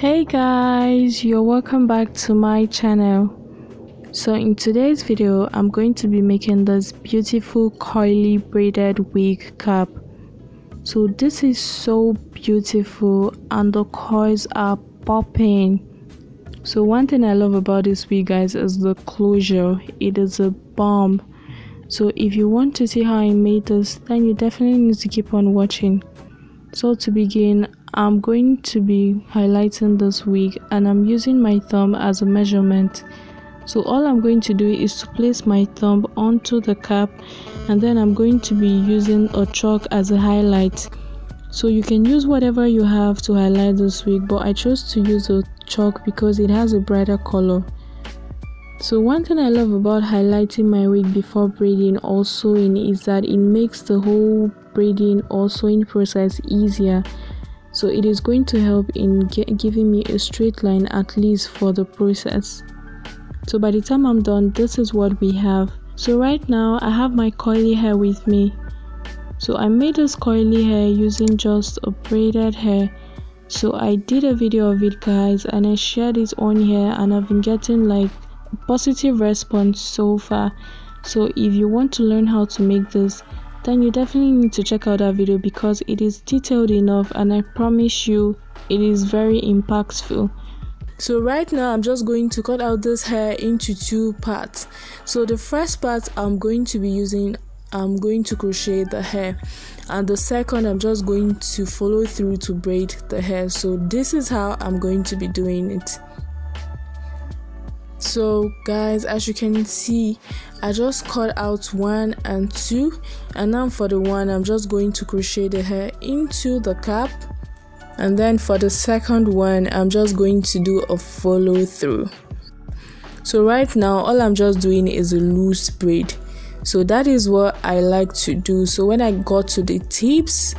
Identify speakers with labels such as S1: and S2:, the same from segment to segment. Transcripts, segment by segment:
S1: Hey guys, you're welcome back to my channel. So in today's video I'm going to be making this beautiful curly braided wig cap. So this is so beautiful and the coils are popping. So one thing I love about this wig, guys, is the closure. It is a bomb. So if you want to see how I made this, then you definitely need to keep on watching. So to begin, I'm going to be highlighting this wig and I'm using my thumb as a measurement. So all I'm going to do is to place my thumb onto the cap, and then I'm going to be using a chalk as a highlight. So you can use whatever you have to highlight this wig, but I chose to use a chalk because it has a brighter color. So one thing I love about highlighting my wig before braiding also is that it makes the whole braiding or sewing process easier. So it is going to help in giving me a straight line, at least for the process. So by the time I'm done, this is what we have. So right now I have my curly hair with me. So I made this curly hair using just a braided hair. So I did a video of it, guys, and I shared it on here, and I've been getting like positive response so far. So if you want to learn how to make this, then you definitely need to check out that video because it is detailed enough, and I promise you it is very impactful. So right now I'm just going to cut out this hair into two parts. So the first part I'm going to crochet the hair, and the second I'm just going to follow through to braid the hair. So this is how I'm going to be doing it. So guys, as you can see, I just cut out 1 and 2, and now for the one I'm just going to crochet the hair into the cap, and then for the second one I'm just going to do a follow through. So right now all I'm just doing is a loose braid. So that is what I like to do. So when I got to the tips,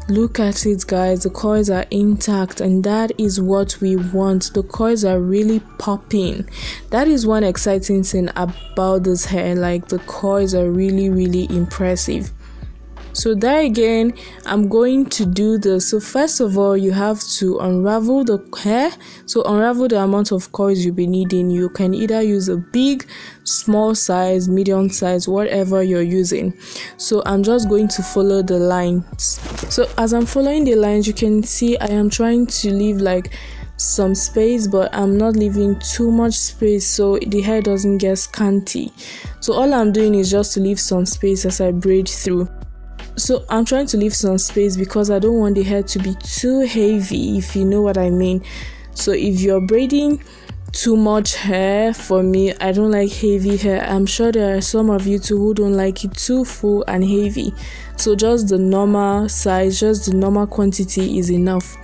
S1: look at it, guys, the coils are intact, and that is what we want. The coils are really popping. That is one exciting thing about this hair, like the coils are really impressive. So there again, I'm going to do this. So first of all, you have to unravel the hair. So unravel the amount of coils you'll be needing. You can either use a big, small size, medium size, whatever you're using. So I'm just going to follow the lines. So as I'm following the lines, you can see I am trying to leave like some space, but I'm not leaving too much space so the hair doesn't get scanty. So all I'm doing is just to leave some space as I braid through. So I'm trying to leave some space because I don't want the hair to be too heavy, if you know what I mean. So if you're braiding too much hair, for me, I don't like heavy hair. I'm sure there are some of you too who don't like it too full and heavy. So just the normal size, just the normal quantity is enough.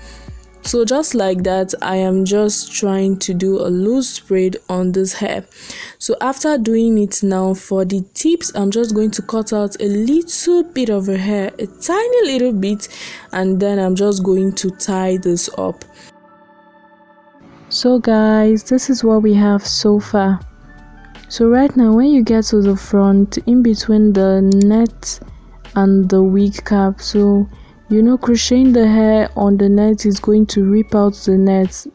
S1: So just like that, I am just trying to do a loose braid on this hair. So after doing it now, for the tips, I'm just going to cut out a little bit of a hair, a tiny little bit, and then I'm just going to tie this up. So guys, this is what we have so far. So right now, when you get to the front, in between the net and the wig cap, so crocheting the hair on the net is going to rip out the net,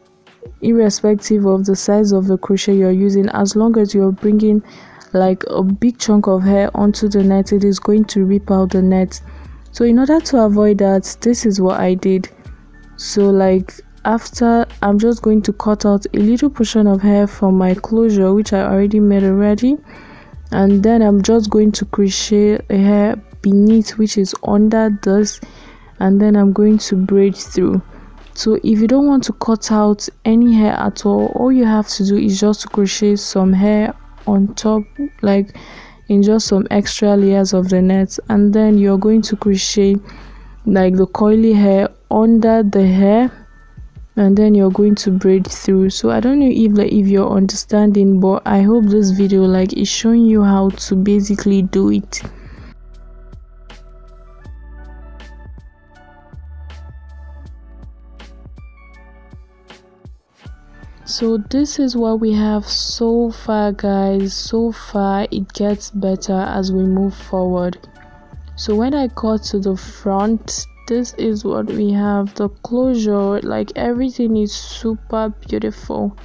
S1: irrespective of the size of the crochet you're using. As long as you're bringing like a big chunk of hair onto the net, it is going to rip out the net. So in order to avoid that, this is what I did. So like after, I'm just going to cut out a little portion of hair from my closure, which I already made already, and then I'm just going to crochet a hair beneath, which is under this, and then I'm going to braid through. So if you don't want to cut out any hair at all you have to do is just to crochet some hair on top, like in just some extra layers of the net, and then you're going to crochet like the curly hair under the hair, and then you're going to braid through. So I don't know if you're understanding, but I hope this video is showing you how to basically do it. So this is what we have so far, guys. So far it gets better as we move forward. So when I got to the front, this is what we have. The closure, like everything is super beautiful.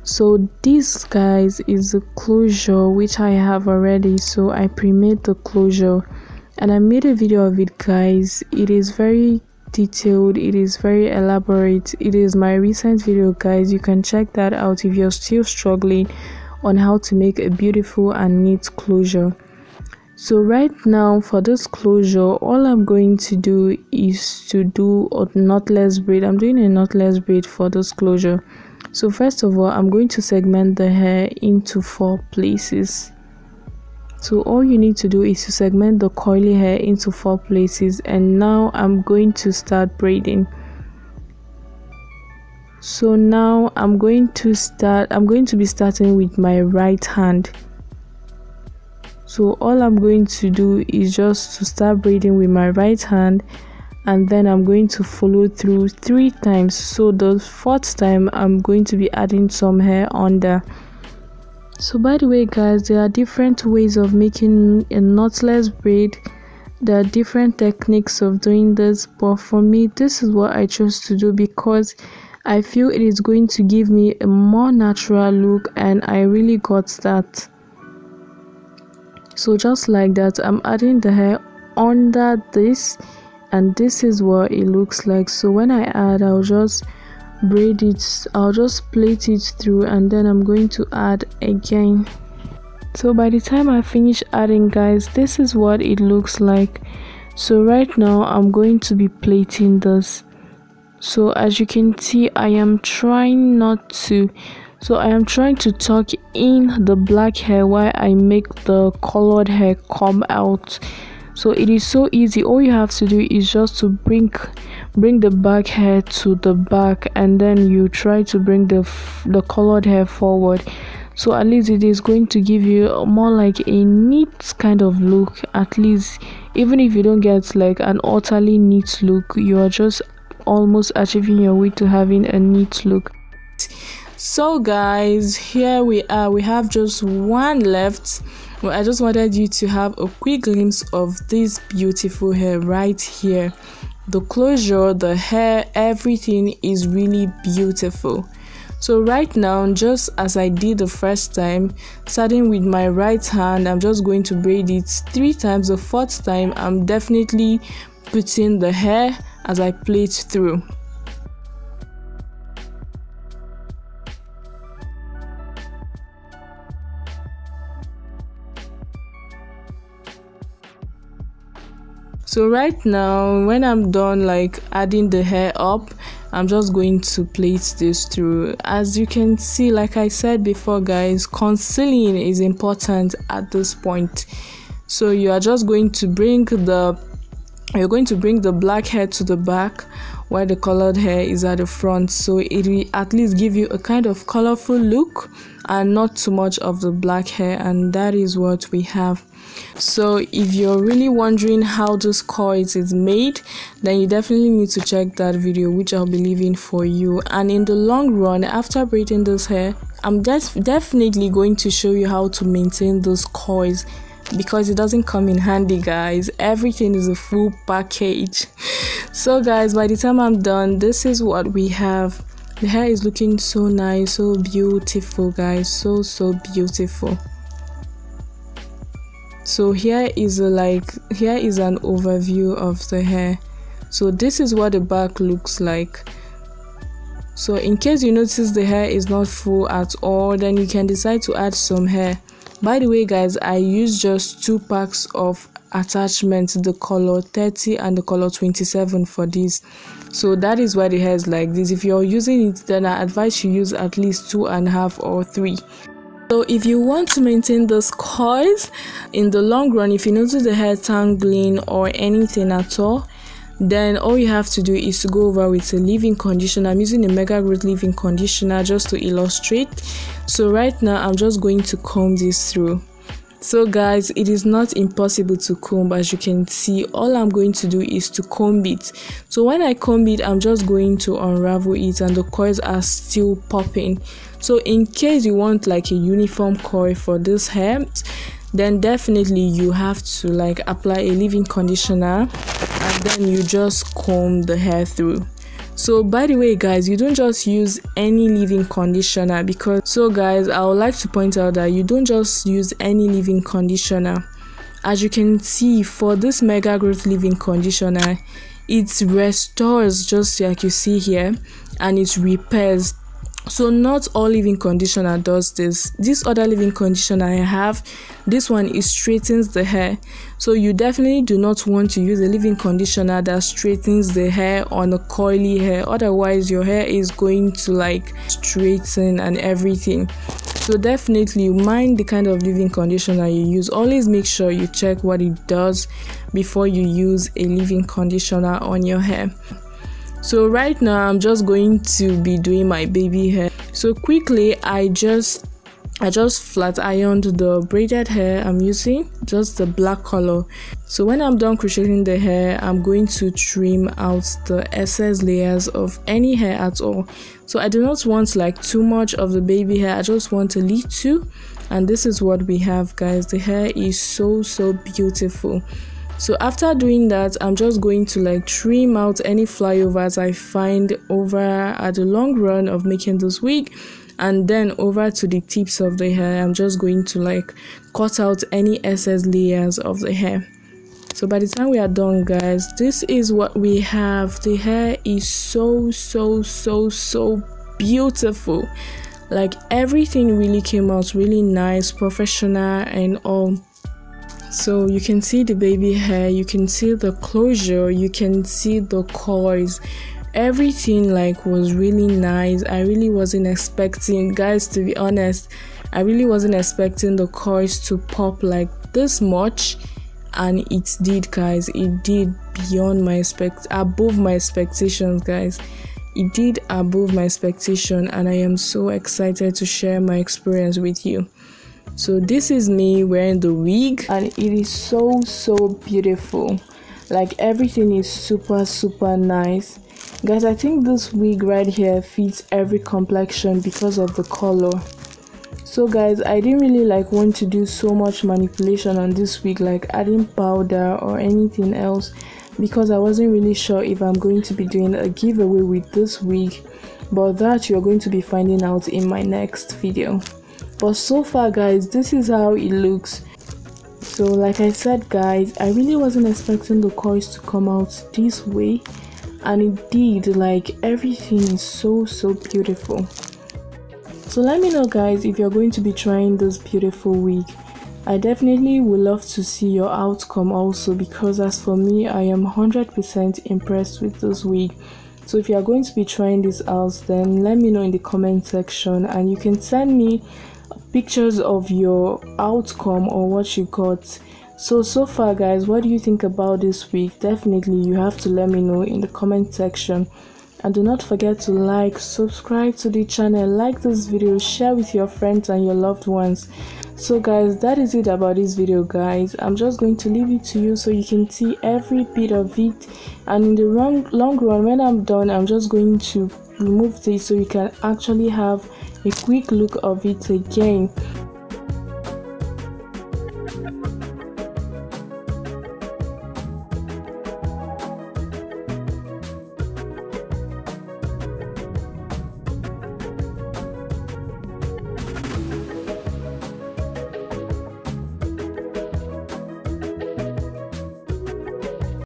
S1: So this, guys, is the closure which I have already. So I pre-made the closure and I made a video of it, guys. It is very detailed, it is very elaborate. It is my recent video, guys. You can check that out if you're still struggling on how to make a beautiful and neat closure. So right now for this closure, all I'm going to do is to do a knotless braid. I'm doing a knotless braid for this closure. So first of all, I'm going to segment the hair into 4 places. So all you need to do is to segment the curly hair into 4 places, and now I'm going to start braiding. So now I'm going to be starting with my right hand. So all I'm going to do is just to start braiding with my right hand, and then I'm going to follow through 3 times. So the 4th time I'm going to be adding some hair under. So by the way, guys, there are different ways of making a knotless braid. There are different techniques of doing this, but for me, this is what I chose to do because I feel it is going to give me a more natural look, and I really got that. So just like that, I'm adding the hair under this, and this is what it looks like. So when I add, I'll just braid it, I'll just plait it through, and then I'm going to add again. So by the time I finish adding, guys, this is what it looks like. So right now I'm going to be plaiting this. So as you can see, I am trying to tuck in the black hair while I make the colored hair come out. So it is so easy. All you have to do is just to bring the back hair to the back, and then you try to bring the colored hair forward. So at least it is going to give you more like a neat kind of look. At least even if you don't get like an utterly neat look, you are just almost achieving your way to having a neat look. So guys, here we are. We have just one left. Well, I just wanted you to have a quick glimpse of this beautiful hair right here. The closure, the hair, everything is really beautiful. So right now, just as I did the first time, starting with my right hand, I'm just going to braid it 3 times. The 4th time, I'm definitely putting the hair as I plait through. So right now, when I'm done like adding the hair up, I'm just going to plait this through. As you can see, like I said before, guys, concealing is important at this point. So you are just going to bring the black hair to the back while the colored hair is at the front, so it will at least give you a kind of colorful look and not too much of the black hair, and that is what we have. So if you're really wondering how this coils is made, then you definitely need to check that video, which I'll be leaving for you. And in the long run, after braiding this hair, I'm definitely going to show you how to maintain those coils, because it doesn't come in handy, guys. Everything is a full package. So guys, by the time I'm done, this is what we have. The hair is looking so nice, so beautiful, guys, so beautiful. So here is an overview of the hair. So this is what the back looks like. So in case you notice the hair is not full at all, then you can decide to add some hair. By the way, guys, I use just 2 packs of attachments, the color 30 and the color 27 for this. So that is why the hair is like this. If you're using it, then I advise you use at least 2.5 or 3. So if you want to maintain those coils in the long run, if you notice the hair tangling or anything at all, then all you have to do is to go over with a leave-in conditioner. I'm using a Mega Growth leave-in conditioner just to illustrate. So right now I'm just going to comb this through. So guys, it is not impossible to comb. As you can see, all I'm going to do is to comb it. So when I comb it, I'm just going to unravel it, and the coils are still popping. So in case you want like a uniform coil for this hair, then definitely you have to like apply a leave-in conditioner and then you just comb the hair through. So by the way guys, you don't just use any leave-in conditioner, because guys, I would like to point out that you don't just use any leave-in conditioner. As you can see, for this mega growth leave-in conditioner, it restores just like you see here, and it repairs. So not all leave-in conditioner does this. This other leave-in conditioner I have, this one, it straightens the hair. So you definitely do not want to use a leave-in conditioner that straightens the hair on a coily hair, otherwise your hair is going to like straighten and everything. So definitely mind the kind of leave-in conditioner you use. Always make sure you check what it does before you use a leave-in conditioner on your hair. So right now I'm just going to be doing my baby hair. So quickly, I just flat ironed the braided hair I'm using, just the black color. So when I'm done crocheting the hair, I'm going to trim out the excess layers of any hair at all. So I do not want like too much of the baby hair, I just want a little, and this is what we have guys. The hair is so beautiful. So after doing that, I'm just going to like trim out any flyovers I find over at the long run of making this wig, and then over to the tips of the hair, I'm just going to like cut out any excess layers of the hair. So by the time we are done guys, this is what we have. The hair is so beautiful. Like everything really came out really nice, professional and all. So you can see the baby hair, you can see the closure, you can see the coils, everything like was really nice. I really wasn't expecting, guys, to be honest, I really wasn't expecting the coils to pop like this much, and it did guys. It did beyond my above my expectations guys. It did above my expectation, and I am so excited to share my experience with you. So this is me wearing the wig, and it is so beautiful. Like everything is super nice guys. I think this wig right here fits every complexion because of the color. So guys, I didn't really like want to do so much manipulation on this wig, like adding powder or anything else, because I wasn't really sure if I'm going to be doing a giveaway with this wig, but that you're going to be finding out in my next video. But so far guys, this is how it looks. So like I said guys, I really wasn't expecting the coils to come out this way, and it did. Like everything is so beautiful. So let me know guys if you're going to be trying this beautiful wig. I definitely would love to see your outcome also, because as for me, I am 100% impressed with this wig. So if you are going to be trying this out, then let me know in the comment section, and you can send me pictures of your outcome or what you got. So far guys, what do you think about this wig? Definitely you have to let me know in the comment section, and do not forget to like, subscribe to the channel, like this video, share with your friends and your loved ones. So guys, that is it about this video guys. I'm just going to leave it to you so you can see every bit of it, and in the long run when I'm done, I'm just going to remove this so you can actually have a quick look of it again.